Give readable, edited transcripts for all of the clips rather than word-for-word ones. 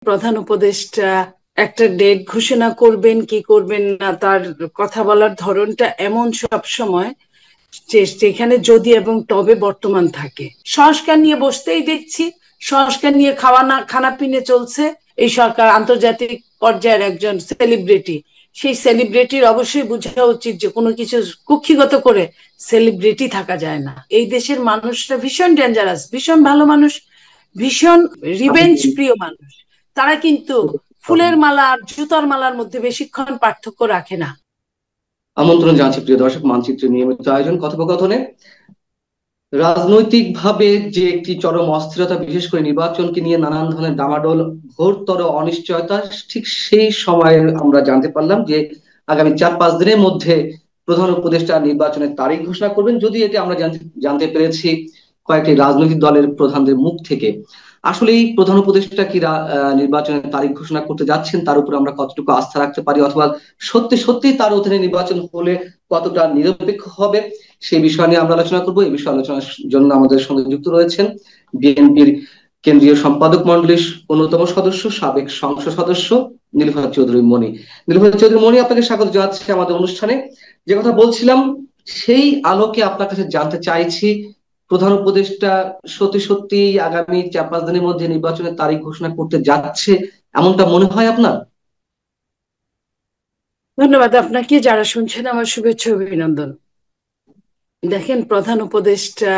প্রধান উপদেষ্টা একটা ডেট ঘোষণা করবেন কি করবেন না, তার কথা বলার ধরনটা এমন সব সময় যেখানে যদি এবং তবে বর্তমান থাকে। সংস্কার নিয়ে বসতেই দেখছি, সংস্কার নিয়ে খানা পিনে চলছে। এই সরকার আন্তর্জাতিক পর্যায়ের একজন সেলিব্রিটি, সেই সেলিব্রিটির অবশ্যই বোঝা উচিত যে কোনো কিছু কুক্ষিগত করে সেলিব্রিটি থাকা যায় না। এই দেশের মানুষরা ভীষণ ডেঞ্জারাস, ভীষণ ভালো মানুষ, ভীষণ রিভেঞ্জ প্রিয় মানুষ। তারা কিন্তু ফুলের মালা আর জুতার মালার মধ্যে বেশিক্ষণ পার্থক্য রাখে না। আমন্ত্রণ জানাচ্ছি প্রিয় দর্শক, মানচিত্রের নিয়মিত আয়োজন কথোপকথনে। রাজনৈতিকভাবে যে একটি চরম অস্থিরতা, বিশেষ করে নির্বাচনকে নিয়ে নানান ধরনের ডামাডোল, ঘোরতর অনিশ্চয়তা, ঠিক সেই সময়ে আমরা জানতে পারলাম যে আগামী 4-5 দিনের মধ্যে প্রধান উপদেষ্টা নির্বাচনের তারিখ ঘোষণা করবেন। যদি এটি আমরা জানতে পেরেছি কয়েকটি রাজনৈতিক দলের প্রধানদের মুখ থেকে। আসলে এই প্রধান উপদেষ্টা কি নির্বাচনের তারিখ ঘোষণা করতে যাচ্ছেন, তার উপর আমরা কতটুকু আস্থা রাখতে পারি, অথবা সত্যি সত্যি তার অধীনে নির্বাচন হলে কতটা নিরপেক্ষ হবে, সেই বিষয় নিয়ে আমরা আলোচনা করবো। এই বিষয়ে আলোচনার জন্য আমাদের সঙ্গে যুক্ত রয়েছেন বিএনপির কেন্দ্রীয় সম্পাদক মণ্ডলীর অন্যতম সদস্য, সাবেক সংসদ সদস্য নীলুফার চৌধুরী মনি। নীলুফার চৌধুরী মনি, আপনাকে স্বাগত জানাচ্ছি আমাদের অনুষ্ঠানে। যে কথা বলছিলাম, সেই আলোকে আপনার কাছে জানতে চাইছি, প্রধান উপদেষ্টা সত্যি সত্যি আগামী 4-5 দিনের মধ্যে নির্বাচনের তারিখ ঘোষণা করতে যাচ্ছে, এমনটা মনে হয় আপনার? ধন্যবাদ আপনাকে, যারা শুনছেন আমার শুভেচ্ছা অভিনন্দন। দেখেন, প্রধান উপদেষ্টা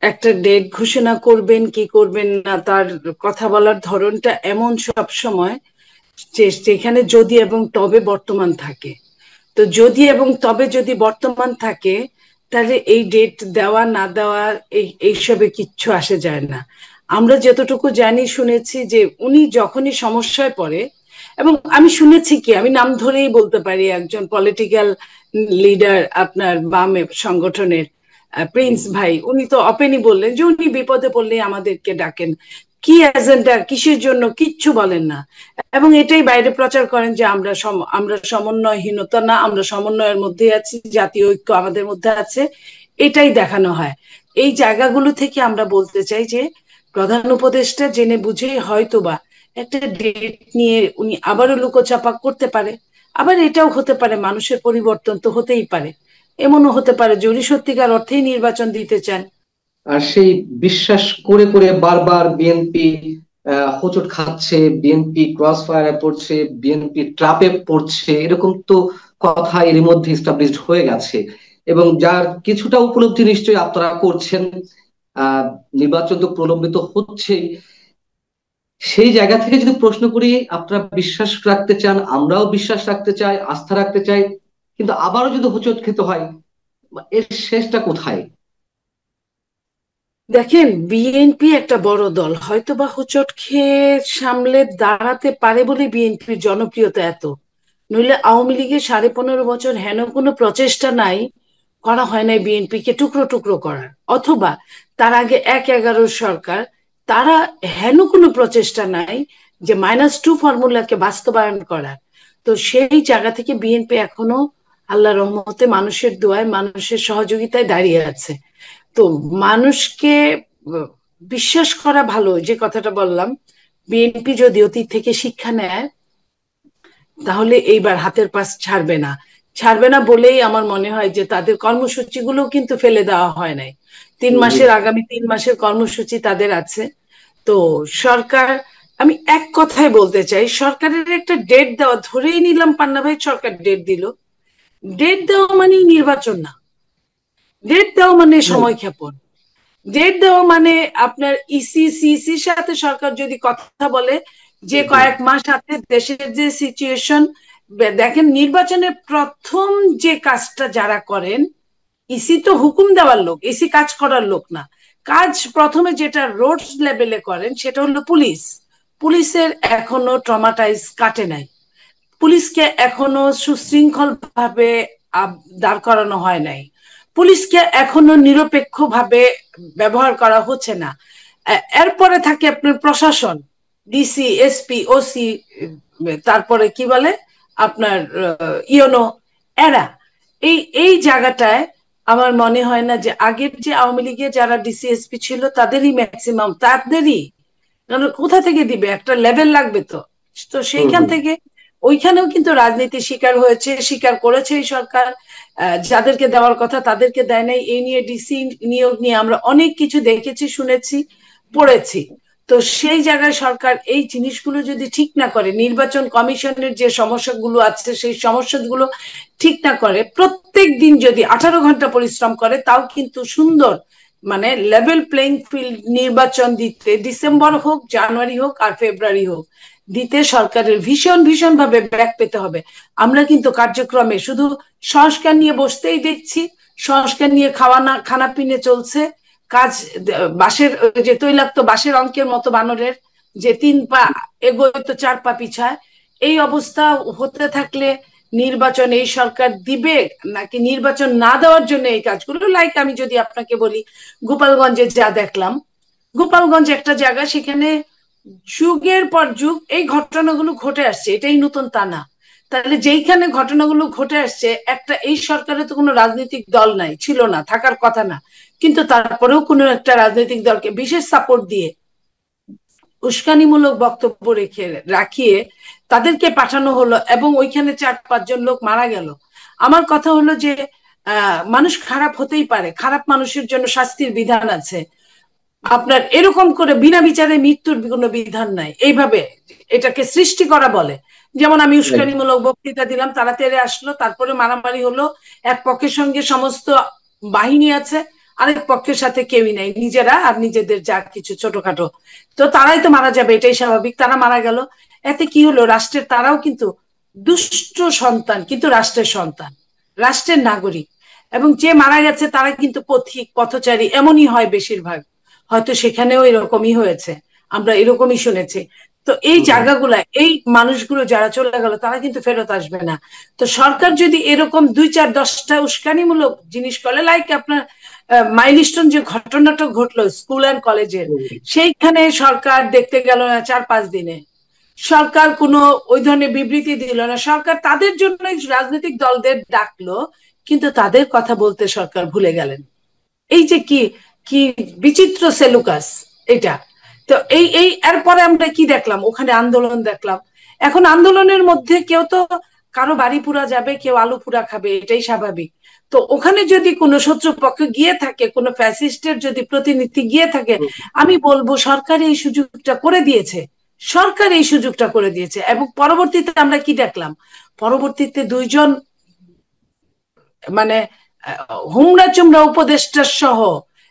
একটা ডেট ঘোষণা করবেন কি করবেন না, তার কথা বলার ধরনটা এমন সব সময় যেখানে যদি এবং তবে বর্তমান থাকে। তো যদি এবং তবে যদি বর্তমান থাকে, তাহলে এই ডেট দেওয়া না দেওয়া এইসবে কিচ্ছু আসে যায় না। আমরা যতটুকু জানি শুনেছি যে উনি যখনই সমস্যায় পড়ে, এবং আমি শুনেছি কি, আমি নাম ধরেই বলতে পারি, একজন পলিটিক্যাল লিডার আপনার বাম সংগঠনের প্রিন্স ভাই, উনি তো ওপেনই বললেন যে উনি বিপদে পড়লে আমাদেরকে ডাকেন, কি এজেন্ডা কিসের জন্য কিচ্ছু বলেন না, এবং এটাই বাইরে প্রচার করেন যে আমরা সমন্বয়হীনতা না, আমরা সমন্বয়ের মধ্যে আছি, জাতীয় ঐক্য আমাদের মধ্যে আছে, এটাই দেখানো হয়। এই জায়গাগুলো থেকে আমরা বলতে চাই যে প্রধান উপদেষ্টা জেনে বুঝেই হয়তোবা একটা ডেট নিয়ে উনি আবারও লুকোচাপা করতে পারে। আবার এটাও হতে পারে মানুষের পরিবর্তন তো হতেই পারে, এমনও হতে পারে যে উনি সত্যিকার অর্থেই নির্বাচন দিতে চান। আর সেই বিশ্বাস করে করে বারবার বিএনপি হোঁচট খাচ্ছে, বিএনপি ক্রস ফায়ারে পড়ছে, বিএনপি ট্রাপে পড়ছে, এরকম তো কথা এর মধ্যে এস্টাবলিশড হয়ে গেছে, এবং যার কিছুটা উপলব্ধি নিশ্চয়ই আপনারা করছেন। নির্বাচন তো প্রলম্বিত হচ্ছেই। সেই জায়গা থেকে যদি প্রশ্ন করি, আপনারা বিশ্বাস রাখতে চান, আমরাও বিশ্বাস রাখতে চাই, আস্থা রাখতে চাই, কিন্তু আবারও যদি হোঁচট খেতে হয়, এর শেষটা কোথায়? দেখেন, বিএনপি একটা বড় দল, হয়তো বা হোঁচট খেয়ে সামলে দাঁড়াতে পারে বলে বিএনপির জনপ্রিয়তা এত। নইলে আওয়ামী লীগের 15.5 বছর হেন কোনো প্রচেষ্টা নাই, করা হয় নাই বিএনপি কে টুকরো টুকরো করার, অথবা তার আগে 1/11 সরকার, তারা হেন কোনো প্রচেষ্টা নাই যে -2 ফর্মুলাকে বাস্তবায়ন করার। তো সেই জায়গা থেকে বিএনপি এখনো আল্লাহ রহমতে মানুষের দোয়ায় মানুষের সহযোগিতায় দাঁড়িয়ে আছে। তো মানুষকে বিশ্বাস করা ভালো, যে কথাটা বললাম, বিএনপি যদি অতীত থেকে শিক্ষা নেয় তাহলে এইবার হাতের পাশ ছাড়বে না। ছাড়বে না বলেই আমার মনে হয় যে তাদের কর্মসূচিগুলো কিন্তু ফেলে দেওয়া হয় নাই। আগামী 3 মাসের কর্মসূচি তাদের আছে। তো সরকার, আমি এক কথায় বলতে চাই, সরকারের একটা ডেট দেওয়া, ধরেই নিলাম পান্না ভাই সরকার ডেট দিল, ডেট দেওয়া মানে নির্বাচন না, ডেট দেওয়া মানে সময় ক্ষেপণ, ডেট দেওয়া মানে আপনার সিসির সাথে সরকার যদি কথা বলে যে কয়েক মাস হাতে দেশের যে সিচুয়েশন। দেখেন, নির্বাচনের প্রথম যে কাজটা যারা করেন, ইসি তো হুকুম দেওয়ার লোক, ইসি কাজ করার লোক না। কাজ প্রথমে যেটা রোড লেভেলে করেন সেটা হলো পুলিশ। পুলিশের এখনো ট্রমাটাইজ কাটে নাই, পুলিশকে এখনো সুশৃঙ্খল ভাবে দাঁড় করানো হয় নাই, পুলিশকে এখনো নিরপেক্ষ ভাবে ব্যবহার করা হচ্ছে না। এরপরে থাকে আপনার প্রশাসন, ডিসি, এসপি, ওসি, তারপরে কি বলে আপনার ইওনো, এরা এই এই জায়গাটায় আমার মনে হয় না যে আগের যে আওয়ামী লীগের যারা ডিসি, এসপি ছিল তাদেরই ম্যাক্সিমাম, তাদেরই কারণ কোথা থেকে দিবে, একটা লেভেল লাগবে তো। তো হুম সেইখান হুম। থেকে ওইখানেও কিন্তু রাজনীতি শিকার হয়েছে, স্বীকার করেছে এই সরকার। যাদেরকে দেওয়ার কথা তাদেরকে দেয় নাই। এই নিয়ে ডিসি নিয়োগ নিয়ে আমরা অনেক কিছু দেখেছি, শুনেছি, পড়েছি। তো সেই জায়গায় সরকার এই জিনিসগুলো যদি ঠিক না করে, নির্বাচন কমিশনের যে সমস্যাগুলো আছে সেই সমস্যাগুলো ঠিক না করে, প্রত্যেক দিন যদি 18 ঘন্টা পরিশ্রম করে, তাও কিন্তু সুন্দর মানে লেভেল প্লেইং ফিল্ড নির্বাচন দিতে, ডিসেম্বর হোক, জানুয়ারি হোক, আর ফেব্রুয়ারি হোক, দিতে সরকারের ভীষণ ভীষণ ভাবে ব্যাক পেতে হবে। আমরা কিন্তু কার্যক্রমে শুধু সংস্কার নিয়ে বসতেই দেখছি, সংস্কার নিয়ে খানা পিনে চলছে কাজ। বাঁশের যে তৈলাক্ত বাঁশের অঙ্কের মতো বানরের, যে 3 পা এগোয় তো 4 পা পিছায়। এই অবস্থা হতে থাকলে নির্বাচন এই সরকার দিবে নাকি নির্বাচন না দেওয়ার জন্য এই কাজগুলো? লাইক আমি যদি আপনাকে বলি, গোপালগঞ্জে যা দেখলাম, গোপালগঞ্জ একটা জায়গা, সেখানে যুগের পর যুগ এই ঘটনাগুলো ঘটে আসছে, এটাই নতুন তা না। তাহলে যেইখানে ঘটনাগুলো ঘটে আসছে, একটা এই সরকারে তো কোনো রাজনৈতিক দল নাই, ছিল না, থাকার কথা না, কিন্তু তারপরেও কোনো একটা রাজনৈতিক দলকে বিশেষ সাপোর্ট দিয়ে উস্কানিমূলক বক্তব্য রাখিয়ে তাদেরকে পাঠানো হলো, এবং ওইখানে 4-5 জন লোক মারা গেল। আমার কথা হলো যে মানুষ খারাপ হতেই পারে, খারাপ মানুষের জন্য শাস্তির বিধান আছে। আপনার এরকম করে বিনা বিচারে মৃত্যুর কোনো বিধান নাই, এইভাবে এটাকে সৃষ্টি করা বলে। যেমন আমি Right. উস্কানিমূলক বক্তৃতা দিলাম, তারা তেড়ে আসলো, তারপরে মারামারি হলো, এক পক্ষের সঙ্গে সমস্ত বাহিনী আছে, আরেক পক্ষের সাথে কেউই নাই, নিজেরা আর নিজেদের যা কিছু ছোটখাটো। তো তারাই তো মারা যাবে, এটাই স্বাভাবিক, তারা মারা গেল। এতে কি হলো, রাষ্ট্রের তারাও কিন্তু দুষ্ট সন্তান, কিন্তু রাষ্ট্রের সন্তান, রাষ্ট্রের নাগরিক। এবং যে মারা গেছে তারা কিন্তু পথিক পথচারী, এমনই হয় বেশিরভাগ। হয়তো সেখানেও এরকমই হয়েছে, আমরা এরকমই শুনেছি। তো এই হুম হুম। জায়গাগুলা, এই মানুষগুলো যারা চলে গেল, তারা কিন্তু ফেরত আসবে না। তো সরকার যদি এরকম 2-4-10টা উস্কানিমূলক জিনিস করে, লাইক আপনার মাইলস্টোন যে ঘটনাটা ঘটলো স্কুল অ্যান্ড কলেজের, হুম। সেইখানে সরকার দেখতে গেল না 4-5 দিনে, সরকার কোনো ওই ধরনের বিবৃতি দিল না, সরকার তাদের জন্য রাজনৈতিক দলদের ডাকলো, কিন্তু তাদের কথা বলতে সরকার ভুলে গেলেন। এই যে কি কি বিচিত্র সেলুকাস এটা। তো এই এই এরপরে আমরা কি দেখলাম, ওখানে আন্দোলন দেখলাম। এখন আন্দোলনের মধ্যে কেউ তো, কারো বাড়ি পুরা যাবে, কেউ আলু পুরা খাবে, এটাই স্বাভাবিক। তো ওখানে যদি কোনো শত্রুপক্ষ গিয়ে থাকে, কোনো ফ্যাসিস্টের যদি প্রতিনিধি গিয়ে থাকে, হুম। আমি বলবো সরকার এই সুযোগটা করে দিয়েছে, সরকার এই সুযোগটা করে দিয়েছে। এবং পরবর্তীতে আমরা কি দেখলাম, পরবর্তীতে 2 জন মানে হুমড়া চুমড়া উপদেষ্টার সহ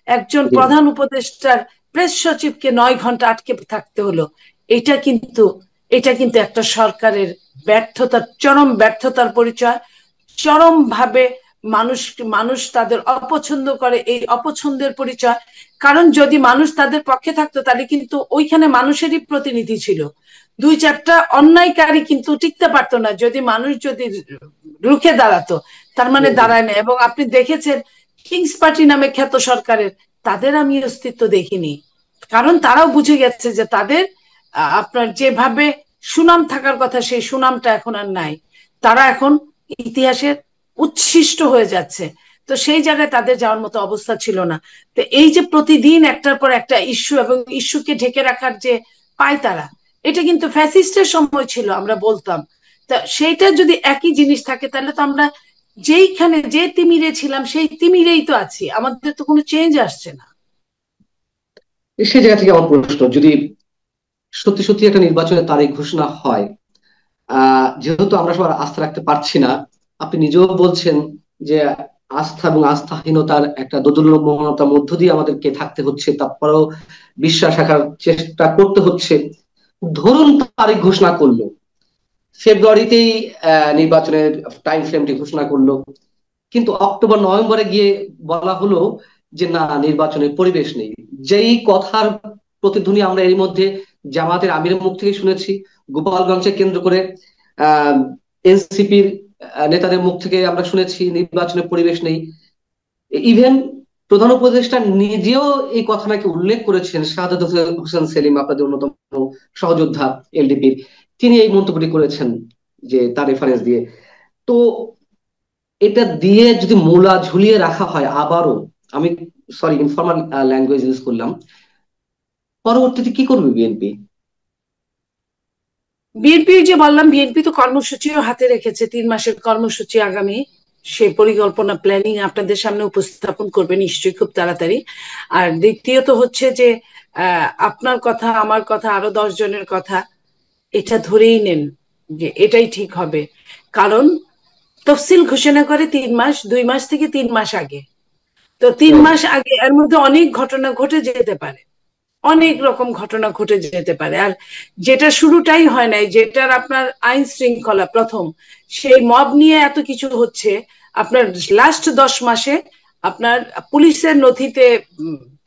একজন জি। প্রধান উপদেষ্টার প্রেস সচিবকে 9 ঘন্টা আটকে থাকতে হলো। এটা কিন্তু এটা কিন্তু একটা সরকারের ব্যর্থতার, চরম ব্যর্থতার পরিচয়, চরম ভাবে মানুষ মানুষ তাদের অপছন্দ করে, এই অপছন্দের পরিচয়। কারণ যদি মানুষ তাদের পক্ষে থাকতো, তাহলে কিন্তু ওইখানে মানুষেরই প্রতিনিধি ছিল। 2-4টা অন্যায়কারী কিন্তু টিকতে পারতো না, যদি মানুষ যদি রুখে দাঁড়াতো। তার মানে হুম হুম। দাঁড়ায় না। এবং আপনি দেখেছেন কিংস পার্টি নামে খ্যাত সরকারের, তাদের আমি অস্তিত্ব দেখিনি। কারণ তারাও বুঝে গেছে যে তাদের আপনার যেভাবে সুনাম থাকার কথা, সেই সুনামটা এখন আর নাই। তারা এখন ইতিহাসের উচ্ছিষ্ট হয়ে যাচ্ছে। তো সেই জায়গায় তাদের যাওয়ার মতো অবস্থা ছিল না। তো এই যে প্রতিদিন একটার পর একটা ইস্যু, এবং ইস্যুকে ঢেকে রাখার যে পায় তারা, এটা কিন্তু ফ্যাসিস্টের সময় ছিল, আমরা বলতাম। তা সেইটা যদি একই জিনিস থাকে, তাহলে তো আমরা যেইখানে যে তিমিরে ছিলাম সেই তিমিরেই তো আছি, আমাদের তো কোনো চেঞ্জ আসছে না। সেই জায়গা থেকে আমার প্রশ্ন, যদি সত্যি সত্যি একটা নির্বাচনের তারিখ ঘোষণা হয়, যেহেতু আমরা সবার আস্থা রাখতে পারছি না, আপনি নিজেও বলছেন যে আস্থা এবং আস্থাহীনতার একটা দোদুল্যমানতার মধ্য দিয়ে আমাদেরকে থাকতে হচ্ছে, তারপরেও বিশ্বাস রাখার চেষ্টা করতে হচ্ছে। ধরুন তারিখ ঘোষণা করলো, ফেব্রুয়ারিতেই নির্বাচনের টাইম ফ্রেমটি ঘোষণা করলো, কিন্তু অক্টোবর নভেম্বরে গিয়ে বলা হলো যে না, নির্বাচনের পরিবেশ নেই। যেই কথার প্রতিধ্বনি আমরা এর মধ্যে জামাতের আমিরের মুখ থেকে শুনেছি, গোপালগঞ্জকে কেন্দ্র করে এনসিপির নেতাদের মুখ থেকে আমরা শুনেছি নির্বাচনের পরিবেশ নেই। ইভেন প্রধান উপদেষ্টা নিজেও এই কথা নাকি উল্লেখ করেছেন, শাহাদাত হোসেন সেলিম, আপনাদের অন্যতম সহযোদ্ধা এলডিপির, তিনি এই মন্তব্যটি করেছেন, যে তার রেফারেন্স দিয়ে। তো এটা দিয়ে যদি মূলা ঝুলিয়ে রাখা হয় আবারও, আমি সরি ইনফর্মাল ল্যাঙ্গুয়েজ ইউজ করলাম, পরবর্তীতে কি করবে বিএনপি? বিএনপি যে বললাম, বিএনপি তো কর্মসূচিও হাতে রেখেছে, 3 মাসের কর্মসূচি আগামী, সেই পরিকল্পনা প্ল্যানিং আপনাদের সামনে উপস্থাপন করবে নিশ্চয়ই খুব তাড়াতাড়ি। আর দ্বিতীয়ত হচ্ছে যে আপনার কথা, আমার কথা, আরো 10 জনের কথা, এটা ধরেই নেন যে এটাই ঠিক হবে। কারণ তফসিল ঘোষণা করে 3 মাস, 2 মাস থেকে 3 মাস আগে। তো তিন রাইট। মাস আগে এর মধ্যে অনেক ঘটনা ঘটে যেতে পারে, অনেক রকম ঘটনা ঘটে যেতে পারে। আর যেটা শুরুটাই হয় নাই, যেটার আপনার আইন শৃঙ্খলা প্রথম, সেই মব নিয়ে এত কিছু হচ্ছে, আপনার লাস্ট 10 মাসে আপনার পুলিশের নথিতে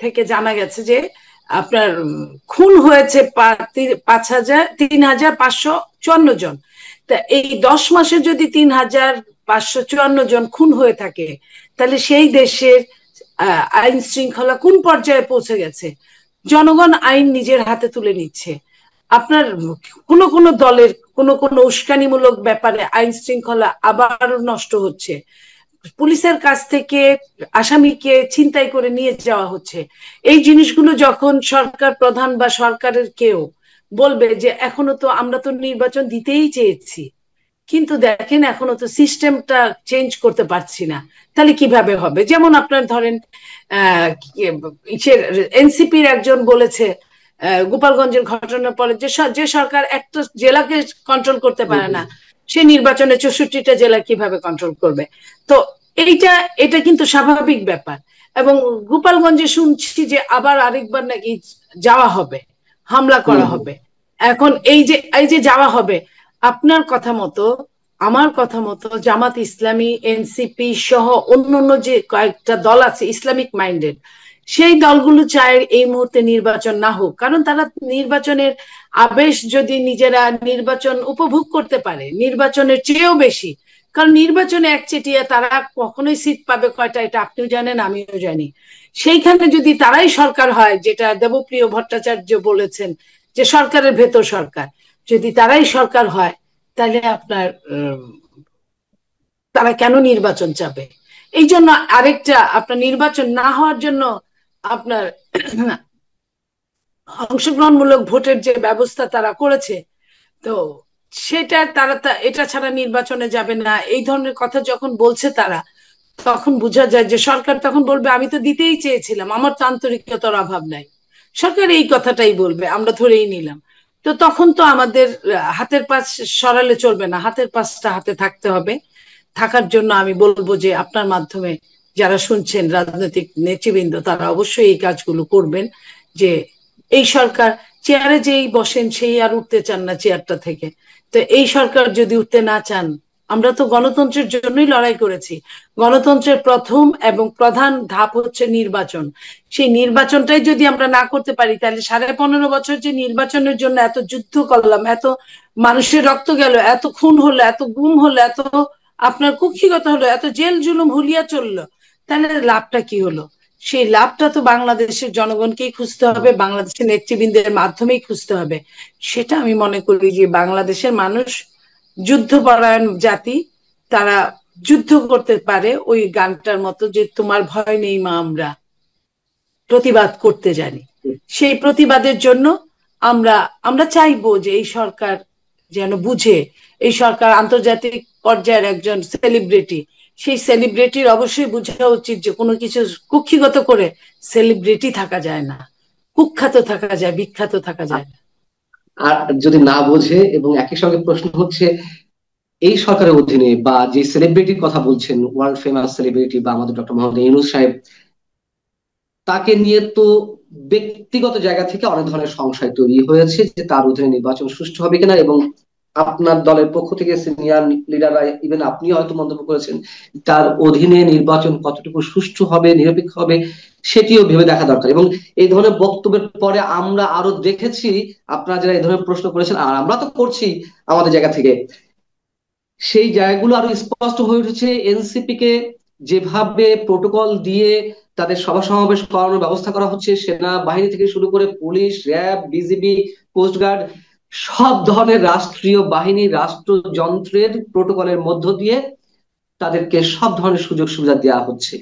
থেকে জানা গেছে যে আপনার খুন হয়েছে 3,554 জন। তা এই 10 মাসে যদি 3,554 জন খুন হয়ে থাকে, তাহলে সেই দেশের আইন শৃঙ্খলা কোন পর্যায়ে পৌঁছে গেছে। জনগণ আইন নিজের হাতে তুলে নিচ্ছে। আপনার কোন কোন দলের কোন কোন উস্কানিমূলক ব্যাপারে আইন শৃঙ্খলা আবারও নষ্ট হচ্ছে, পুলিশের কাছ থেকে আসামিকে ছিনতাই করে নিয়ে যাওয়া হচ্ছে। এই জিনিসগুলো যখন সরকার প্রধান বা সরকারের কেউ বলবে যে এখনো তো আমরা তো নির্বাচন দিতেই চেয়েছি, কিন্তু দেখেন এখনো তো সিস্টেমটা চেঞ্জ করতে পারছি না, তাহলে কিভাবে হবে? যেমন আপনার ধরেন আহ এনসিপির একজন বলেছে গোপালগঞ্জের ঘটনার পরে যে সরকার একটা জেলাকে কন্ট্রোল করতে হুম, পারে হুম। না, সে নির্বাচনে 64টা জেলা কিভাবে কন্ট্রোল করবে? তো এইটা এটা কিন্তু স্বাভাবিক ব্যাপার। এবং গোপালগঞ্জে শুনছি যে আবার আরেকবার নাকি যাওয়া হবে, হামলা হুম, করা হুম। হবে। এখন এই যে যাওয়া হবে, আপনার কথা মতো, আমার কথা মতো, জামাত ইসলামী, এনসিপি সহ অন্যান্য যে কয়েকটা দল আছে ইসলামিক মাইন্ডেড, সেই দলগুলো চায় এই মুহূর্তে নির্বাচন না হোক। কারণ তারা নির্বাচনের আবেশ যদি নিজেরা নির্বাচন উপভোগ করতে পারে নির্বাচনের চেয়েও বেশি, কারণ নির্বাচনে একচেটিয়া তারা কখনোই সিট পাবে কয়টা এটা আপনিও জানেন আমিও জানি। সেইখানে যদি তারাই সরকার হয়, যেটা দেবপ্রিয় ভট্টাচার্য বলেছেন যে সরকারের ভেতর সরকার, যদি তারাই সরকার হয়, তাহলে আপনার তারা কেন নির্বাচন চাবে? এই জন্য আরেকটা আপনার নির্বাচন না হওয়ার জন্য আপনার অংশগ্রহণমূলক ভোটের যে ব্যবস্থা তারা করেছে, তো সেটা তারা এটা ছাড়া নির্বাচনে যাবে না, এই ধরনের কথা যখন বলছে তারা, তখন বোঝা যায় যে সরকার তখন বলবে আমি তো দিতেই চেয়েছিলাম, আমার তো আন্তরিকতার অভাব নাই। সরকার এই কথাটাই বলবে, আমরা ধরেই নিলাম। তো তখন তো আমাদের হাতের পাশ সরালে চলবে না, হাতের পাশটা হাতে থাকতে হবে। থাকার জন্য আমি বলবো যে আপনার মাধ্যমে যারা শুনছেন রাজনৈতিক নেতৃবৃন্দ, তারা অবশ্যই এই কাজগুলো করবেন। যে এই সরকার চেয়ারে যেই বসেন সেই আর উঠতে চান না চেয়ারটা থেকে। তো এই সরকার যদি উঠতে না চান, আমরা তো গণতন্ত্রের জন্যই লড়াই করেছি। গণতন্ত্রের প্রথম এবং প্রধান ধাপ হচ্ছে নির্বাচন। সেই নির্বাচনটাই যদি আমরা না করতে পারি, তাহলে 15.5 বছর যে নির্বাচনের জন্য এত যুদ্ধ করলাম, এত মানুষের রক্ত গেল, এত খুন হলো, এত গুম হলো, এত আপনার কুক্ষিগত হলো, এত জেল জুলুম হুলিয়া চললো, তাহলে লাভটা কি হলো? সেই লাভটা তো বাংলাদেশের জনগণকেই খুঁজতে হবে, বাংলাদেশের নেতৃবৃন্দের মাধ্যমেই খুঁজতে হবে। সেটা আমি মনে করি যে বাংলাদেশের মানুষ যুদ্ধপরায়ণ জাতি, তারা যুদ্ধ করতে পারে ওই গানটার মতো যে তোমার ভয় নেই মা, আমরা প্রতিবাদ করতে জানি। সেই প্রতিবাদের জন্য আমরা আমরা চাইবো যে এই সরকার যেন বুঝে, এই সরকার আন্তর্জাতিক পর্যায়ের একজন সেলিব্রিটি, সেই সেলিব্রিটির অবশ্যই বোঝা উচিত যে কোনো কিছু কুক্ষিগত করে সেলিব্রিটি থাকা যায় না, কুখ্যাত থাকা যায়, বিখ্যাত থাকা যায় না। আর যদি না বোঝে, এবং একই সঙ্গে প্রশ্ন হচ্ছে, এই সরকারের অধীনে বা যে সেলিব্রিটির কথা বলছেন, ওয়ার্ল্ড ফেমাস সেলিব্রিটি বা আমাদের ডক্টর মোহাম্মদ ইউনূস সাহেব, তাকে নিয়ে তো ব্যক্তিগত জায়গা থেকে অনেক ধরনের সংশয় তৈরি হয়েছে যে তার অধীনে নির্বাচন সুষ্ঠু হবে কিনা। এবং আপনার দলের পক্ষ থেকে সিনিয়র লিডাররা, ইভেন আপনি হয়তো মন্তব্য করেছেন, তার অধীনে নির্বাচন কতটুকু সুষ্ঠু হবে, নিরপেক্ষ হবে, সেটিও ভেবে দেখা দরকার। এবং এই ধরনের বক্তব্যের পরে আমরা আরো দেখেছি, আপনারা যারা এই ধরনের প্রশ্ন করেছেন আর আমরা তো করছি আমাদের জায়গা থেকে, সেই জায়গাগুলো আরো স্পষ্ট হয়ে উঠেছে। এনসিপি কে যেভাবে প্রোটোকল দিয়ে তাদের সভা সমাবেশ করানোর ব্যবস্থা করা হচ্ছে, সেনাবাহিনী থেকে শুরু করে পুলিশ, র্যাব, বিজিবি, কোস্টগার্ড, সব ধরনের রাষ্ট্রীয় বাহিনী, রাষ্ট্রযন্ত্রের প্রোটোকলের মধ্য দিয়ে তাদেরকে সব ধরনের সুযোগ সুবিধা দেওয়া হচ্ছে।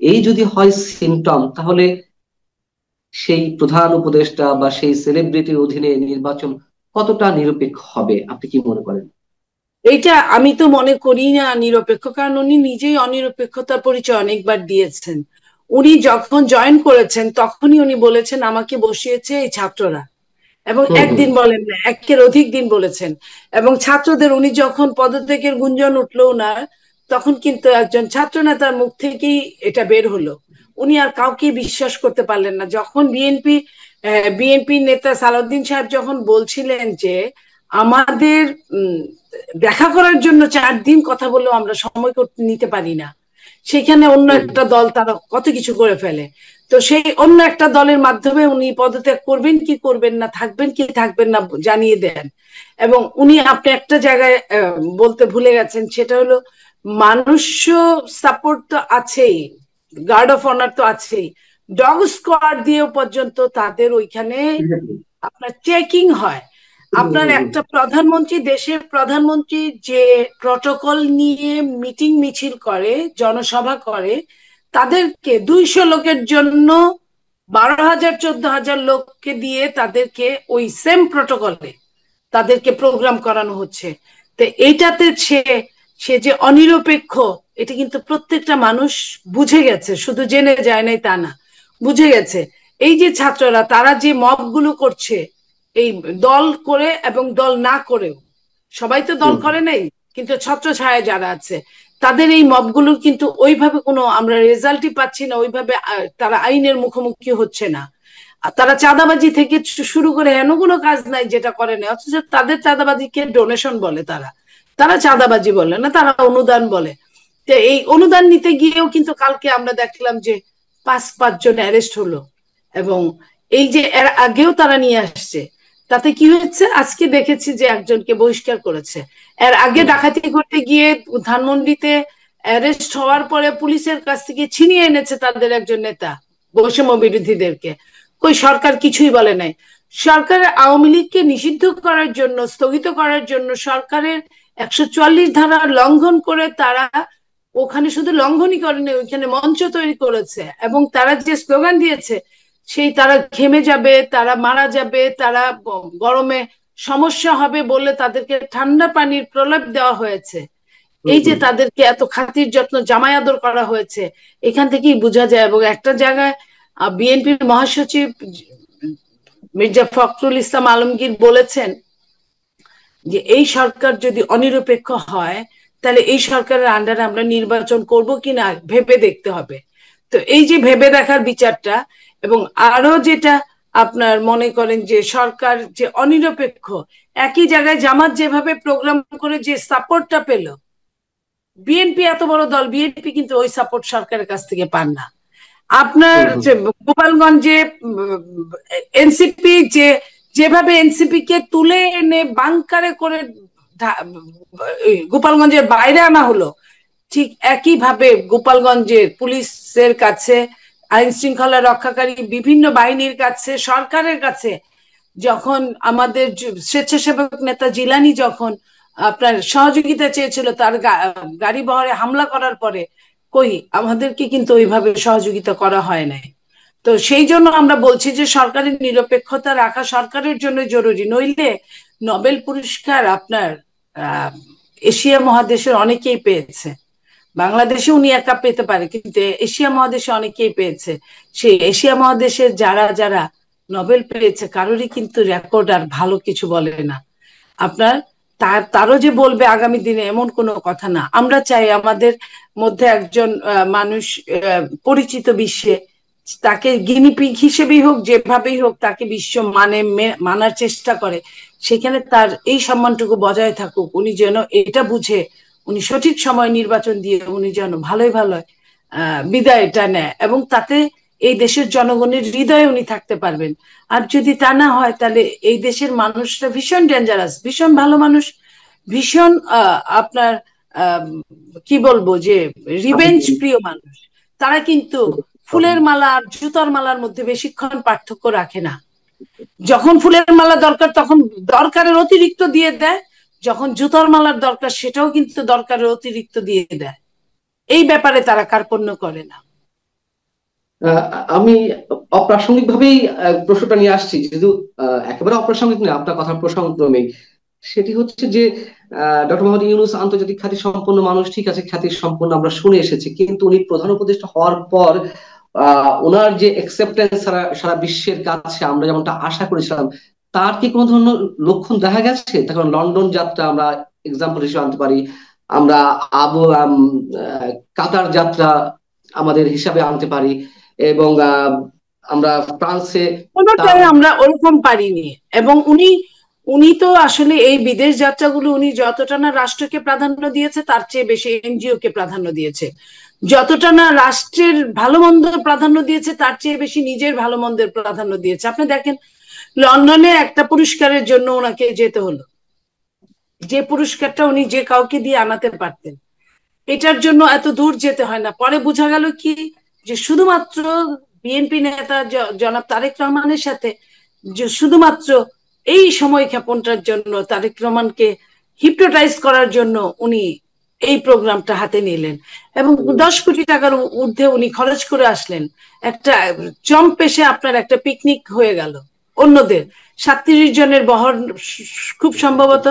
এই যদি হয় সিমটম, তাহলে সেই প্রধান উপদেষ্টা বা সেই সেলিব্রিটির অধীনে নির্বাচন কতটা নিরপেক্ষ হবে আপনি কি মনে করেন? এইটা আমি তো মনে করি না নিরপেক্ষ, কারণ উনি নিজেই অনিরপেক্ষতার পরিচয় অনেকবার দিয়েছেন। উনি যখন জয়েন করেছেন তখনই উনি বলেছেন আমাকে বসিয়েছে এই ছাত্ররা, এবং হুম হুম একদিন বলেন না, একের অধিক দিন বলেছেন। এবং ছাত্রদের উনি যখন পদত্যাগের গুঞ্জন উঠলো ওনার, তখন কিন্তু একজন ছাত্র নেতার মুখ থেকেই এটা বের হলো। উনি আর কাউকে বিশ্বাস করতে পারলেন না। যখন বিএনপি নেতা সালাউদ্দিন সাহেব যখন বলছিলেন যে আমাদের দেখা করার জন্য 4 দিন কথা বলেও আমরা সময় নিতে পারি না, সেখানে অন্য হুম একটা দল তারা কত কিছু করে ফেলে। তো সেই অন্য একটা দলের মাধ্যমে উনি পদত্যাগ করবেন কি করবেন না, থাকবেন কি থাকবেন না জানিয়ে দেন। এবং উনি আপনি একটা জায়গায় বলতে ভুলে গেছেন, সেটা হলো মানুষ সাপোর্ট তো আছেই, গার্ড অফ অনার তো আছেই, ডগ স্কোয়াড দিয়েও পর্যন্ত তাদের ওইখানে আপনার চেকিং হয়। হুম আপনার হুম হুম একটা প্রধানমন্ত্রী, দেশের প্রধানমন্ত্রী যে প্রটোকল নিয়ে মিটিং মিছিল করে, জনসভা করে, তাদেরকে 200 লোকের জন্য 12,000 14,000 লোককে দিয়ে তাদেরকে ওই সেম প্রটোকলে তাদেরকে প্রোগ্রাম করানো হচ্ছে। তো এইটাতে সে সে যে অনিরপেক্ষ, এটা কিন্তু প্রত্যেকটা মানুষ বুঝে গেছে, শুধু জেনে যায় নাই তা না, বুঝে গেছে। এই যে ছাত্ররা তারা যে মবগুলো করছে, এই দল করে এবং দল না করেও, সবাই তো দল হুম, করে নাই, কিন্তু ছত্র ছায়া যারা আছে তাদের এই মবগুলোর কিন্তু ওইভাবে কোনো আমরা রেজাল্টই পাচ্ছি না, ওইভাবে তারা আইনের মুখোমুখি হচ্ছে না। আর তারা চাঁদাবাজি থেকে শুরু করে হেন কোনো কাজ নাই যেটা করে না, অথচ তাদের চাঁদাবাজিকে ডোনেশন বলে, তারা তারা চাঁদাবাজি বলে না, তারা অনুদান বলে। তো এই অনুদান নিতে গিয়েও কিন্তু কালকে আমরা দেখলাম যে 5-5 জন অ্যারেস্ট হলো। এবং এই যে এর আগেও তারা নিয়ে আসছে, তাতে কি হয়েছে আজকে দেখেছি যে একজনকে বহিষ্কার করেছে। এর আগে হুম, ডাকাতি করতে গিয়ে ধানমন্ডিতে অ্যারেস্ট হওয়ার পরে পুলিশের কাছ থেকে ছিনিয়ে এনেছে তাদের একজন নেতা, বৈষম্য বিরোধীদেরকে। কই সরকার কিছুই বলে নাই। সরকারের আওয়ামী লীগকে নিষিদ্ধ করার জন্য, স্থগিত করার জন্য সরকারের 144 ধারা লঙ্ঘন করে তারা ওখানে শুধু লঙ্ঘনই করেনি, ওইখানে মঞ্চ তৈরি করেছে, এবং তারা যে স্লোগান দিয়েছে সেই তারা ঘেমে যাবে, তারা মারা যাবে, তারা গরমে সমস্যা হবে বলে তাদেরকে ঠান্ডা পানির প্রলেপ দেওয়া হয়েছে। হুম, এই যে হুম। তাদেরকে এত খাতির যত্ন জামাই আদর করা হয়েছে, এখান থেকেই বোঝা যায়। এবং একটা জায়গায় বিএনপির মহাসচিব মির্জা ফখরুল ইসলাম আলমগীর বলেছেন যে এই সরকার যদি অনিরপেক্ষ হয়, তাহলে এই সরকারের আন্ডারে আমরা নির্বাচন করব কিনা ভেবে দেখতে হবে। তো এই যে ভেবে দেখার বিচারটা, এবং আরো যেটা আপনার মনে করেন যে সরকার যে অনিরপেক্ষ, একই জায়গায় জামাত যেভাবে প্রোগ্রাম করে যে সাপোর্টটা পেল, বিএনপি এত বড় দল, বিএনপি কিন্তু ওই সাপোর্ট সরকারের কাছ থেকে পান না। আপনার হুম হুম যে গোপালগঞ্জে এনসিপি যেভাবে এনসিপি কে তুলে এনে বাংকারে করে গোপালগঞ্জের বাইরে আনা হলো, ঠিক একইভাবে গোপালগঞ্জের পুলিশের কাছে, আইন শৃঙ্খলা রক্ষাকারী বিভিন্ন বাহিনীর কাছে, সরকারের কাছে, যখন আমাদের স্বেচ্ছাসেবক নেতা জিলানি যখন আপনার সহযোগিতা চেয়েছিল তার গাড়ি বহরে হামলা করার পরে, কই আমাদেরকে কিন্তু ওইভাবে সহযোগিতা করা হয় নাই। তো সেই জন্য আমরা বলছি যে সরকারের নিরপেক্ষতা রাখা সরকারের জন্য জরুরি, নইলে নোবেল পুরস্কার আপনার আহ এশিয়া মহাদেশের অনেকেই পেয়েছে, বাংলাদেশে উনি একা পেতে পারে, কিন্তু এশিয়া মহাদেশে অনেকেই পেয়েছে। সেই এশিয়া মহাদেশের যারা যারা নোবেল পেয়েছে কারোরই কিন্তু রেকর্ড আর ভালো কিছু বলে না। আপনার তারও যে বলবে আগামী দিনে এমন কোনো কথা না। আমরা চাই আমাদের মধ্যে একজন মানুষ পরিচিত বিশ্বে, তাকে গিনিপিগ হিসেবেই হোক যেভাবেই হোক তাকে বিশ্ব মানার চেষ্টা করে, সেখানে তার এই সম্মানটুকু বজায় থাকুক। উনি যেন এটা বুঝে উনি সঠিক সময় নির্বাচন দিয়ে উনি যেন ভালোই ভালো বিদায়টা নেয়, এবং তাতে এই দেশের জনগণের হৃদয়ে উনি থাকতে পারবেন। আর যদি তা না হয়, তাহলে এই দেশের মানুষরা ভীষণ ডেঞ্জারাস, ভীষণ ভালো মানুষ, ভীষণ আপনার আহ, কি বলবো যে রিভেঞ্জ প্রিয় মানুষ। তারা কিন্তু ফুলের মালা আর জুতার মালার মধ্যে বেশিক্ষণ পার্থক্য রাখে না। যখন ফুলের মালা দরকার তখন দরকারের অতিরিক্ত দিয়ে দেয়, যখন জুতার মালার দরকার সেটাও কিন্তু দরকারের অতিরিক্ত দিয়ে দেয়। এই ব্যাপারে তারা কার্পণ্য করে না। আহ, আমি অপ্রাসঙ্গিক ভাবেই প্রশ্নটা নিয়ে আসছি, যেহেতু একেবারে অপ্রাসঙ্গিক নয়, আপনার কথার প্রসঙ্গক্রমেই। সেটি হচ্ছে যে ডক্টর মোহাম্মদ ইউনূস আন্তর্জাতিক খ্যাতি সম্পন্ন মানুষ, ঠিক আছে, খ্যাতি সম্পন্ন আমরা শুনে এসেছি, কিন্তু উনি প্রধান উপদেষ্টা হওয়ার পর ওনার যে একসেপ্টেন্স সারা সারা বিশ্বের কাছে আমরা যেমনটা আশা করেছিলাম, তার কি কোনো ধরনের লক্ষণ দেখা গেছে? তখন লন্ডন যাত্রা আমরা এক্সাম্পল হিসেবে আনতে পারি, আমরা আবু কাতার যাত্রা আমাদের হিসাবে আনতে পারি, এবং আমরা ফ্রান্সে তার। কোনোটাই আমরা ওরকম পারিনি। এবং উনি উনি তো আসলে এই বিদেশ যাত্রাগুলো উনি যতটা না রাষ্ট্রকে প্রাধান্য দিয়েছে তার চেয়ে বেশি এনজিও কে প্রাধান্য দিয়েছে, যতটা না রাষ্ট্রের ভালো মন্দ প্রাধান্য দিয়েছে তার চেয়ে বেশি নিজের ভালো মন্দের প্রাধান্য দিয়েছে। আপনি দেখেন লন্ডনে একটা পুরস্কারের জন্য ওনাকে যেতে হলো, যে পুরস্কারটা উনি যে কাউকে দিয়ে আনাতে পারতেন। এটার জন্য এত দূর যেতে হয় না। পরে বোঝা গেল কি, যে শুধুমাত্র বিএনপি নেতা জনাব তারেক রহমানের সাথে, যে শুধুমাত্র এই সময় ক্ষেপণটার জন্য তারেক রহমানকে হিপনোটাইজ করার জন্য উনি এই প্রোগ্রামটা হাতে নিলেন এবং 10 কোটি টাকার ঊর্ধ্বে উনি খরচ করে আসলেন। একটা চম্পেশে আপনার একটা পিকনিক হয়ে গেল অন্যদের 37 জনের বহর, খুব সম্ভবত।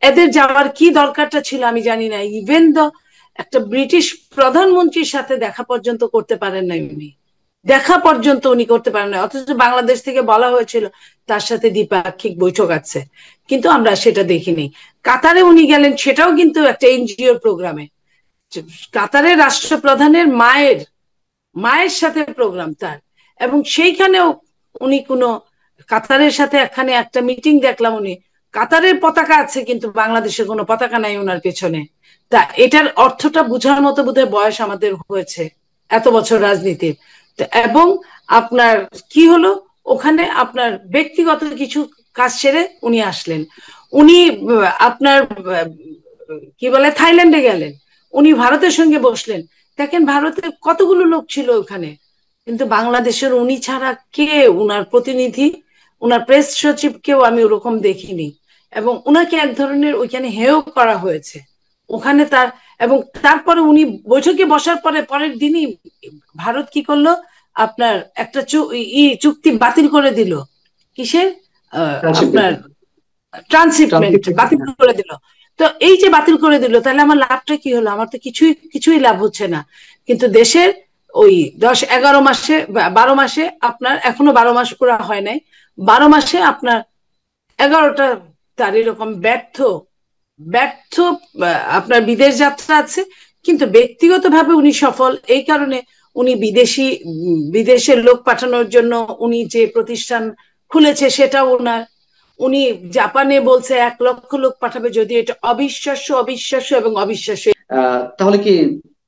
এদের যাওয়ার কি দরকারটা ছিল আমি জানি না। ইভেন দ একটা ব্রিটিশ প্রধানমন্ত্রীর সাথে দেখা পর্যন্ত করতে পারেন নাই উনি, দেখা পর্যন্ত উনি করতে পারেন না, অথচ বাংলাদেশ থেকে বলা হয়েছিল তার সাথে দ্বিপাক্ষিক বৈঠক আছে, কিন্তু আমরা সেটা দেখিনি। কাতারে উনি গেলেন, সেটাও কিন্তু একটা এনজিওর প্রোগ্রামে, কাতারের রাষ্ট্রপ্রধানের মায়ের মায়ের সাথে প্রোগ্রাম তার, এবং সেইখানেও উনি কোনো, কাতারের সাথে এখানে একটা মিটিং দেখলাম, উনি কাতারের পতাকা আছে কিন্তু বাংলাদেশের কোনো পতাকা নাই ওনার পেছনে। তা এটার অর্থটা বোঝার মতো বোধহয় বয়স আমাদের হয়েছে, এত বছর রাজনীতির। এবং আপনার কি হলো, ওখানে আপনার ব্যক্তিগত কিছু কাজ সেরে উনি আসলেন। উনি আপনার কি বলে থাইল্যান্ডে গেলেন, উনি ভারতের সঙ্গে বসলেন। দেখেন ভারতের কতগুলো লোক ছিল ওখানে, কিন্তু বাংলাদেশের উনি ছাড়া কে উনার প্রতিনিধি, উনার প্রেস সচিবকেও আমি ওরকম দেখিনি। এবং উনাকে এক ধরনের ওইখানে হেয় করা হয়েছে ওখানে তার। এবং তারপরে উনি বৈঠকে বসার পরে পরের দিনই ভারত কি করলো, আপনার একটা চুক্তি বাতিল করে দিল। কিসের? আপনার ট্রান্সশিপমেন্ট বাতিল করে দিল। তো এই যে বাতিল করে দিল, তাহলে আমার লাভটা কি হলো? আমার তো কিছুই কিছুই লাভ হচ্ছে না। কিন্তু দেশের ওই 10-11 মাসে 12 মাসে আপনার, এখনো 12 মাস পুরো হয় নাই, 12 মাসে আপনার 11টা তার এরকম ব্যর্থ ব্যর্থ আপনার বিদেশ যাত্রা আছে। কিন্তু ব্যক্তিগতভাবে উনি সফল এই কারণে, উনি বিদেশের লোক পাঠানোর জন্য উনি যে প্রতিষ্ঠান খুলেছে সেটা ওনার। উনি জাপানে বলছে 1 লক্ষ লোক পাঠাবে, যদি এটা অবিশ্বাস্য অবিশ্বাস্য এবং অবিশ্বাস্য। তাহলে কি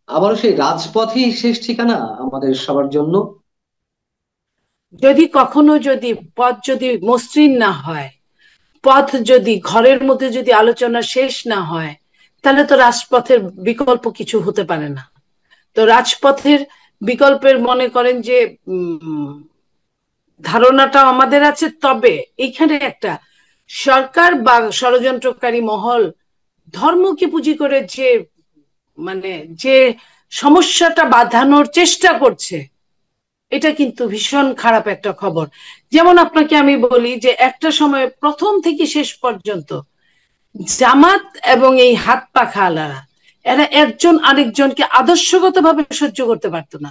আবারও সেই রাজপথই শেষ ঠিকানা আমাদের সবার জন্য? যদি কখনো যদি পথ যদি মসৃণ না হয়, পথ যদি ঘরের মধ্যে যদি আলোচনা শেষ না হয়, তাহলে তো রাজপথের বিকল্প কিছু হতে পারে না। তো রাজপথের বিকল্পের মনে করেন যে ধারণাটা আমাদের আছে, তবে এইখানে একটা সরকার বা ষড়যন্ত্রকারী মহল ধর্মকে পুঁজি করে যে মানে যে সমস্যাটা বাঁধানোর চেষ্টা করছে, এটা কিন্তু ভীষণ খারাপ একটা খবর। যেমন আপনাকে আমি বলি যে একটা সময় প্রথম থেকে শেষ পর্যন্ত জামাত এবং এই হাত পাখা আলারা, এরা একজন আরেকজনকে আদর্শগত ভাবে সহ্য করতে পারতো না।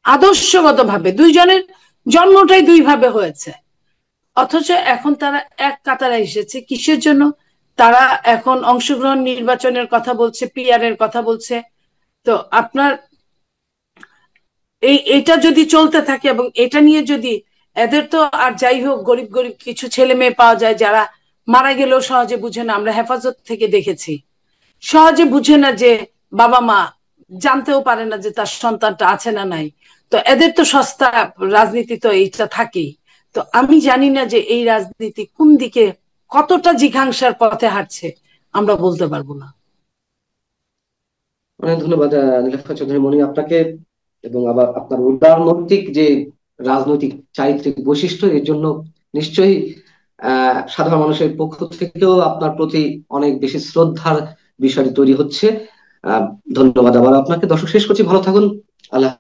আদর্শগত ভাবে দুইজনের জন্মটাই দুই ভাবে হয়েছে, অথচ এখন তারা এক কাতারে এসেছে। কিসের জন্য? তারা এখন অংশগ্রহণ নির্বাচনের কথা বলছে, পিআর এর কথা বলছে। তো আপনার এটা যদি চলতে থাকে এবং এটা নিয়ে যদি এদের তো আর যাই হোক গরিব গরিব কিছু ছেলে মেয়ে পাওয়া যায় যারা মারা গেলেও সহজে বুঝে না, আমরা হেফাজত থেকে দেখেছি, সহজে বুঝে না যে বাবা মা জানতেও পারে না যে তার সন্তানটা আছে না নাই। তো এদের তো সস্তা রাজনীতি তো এইটা থাকেই। তো আমি জানি না যে এই রাজনীতি কোন দিকে কতটা জিঘাংসার পথে হাঁটছে, আমরা বলতে পারবো না। অনেক ধন্যবাদ নীলাক্ষা চৌধুরী মনি আপনাকে, এবং আবার আপনার উদারনৈতিক যে রাজনৈতিক চারিত্রিক বৈশিষ্ট্য, এর জন্য নিশ্চয়ই সাধারণ মানুষের পক্ষ থেকেও আপনার প্রতি অনেক বেশি শ্রদ্ধার বিষয় তৈরি হচ্ছে। আহ ধন্যবাদ আবার আপনাকে। দর্শক, শেষ করছি, ভালো থাকুন। আল্লাহ।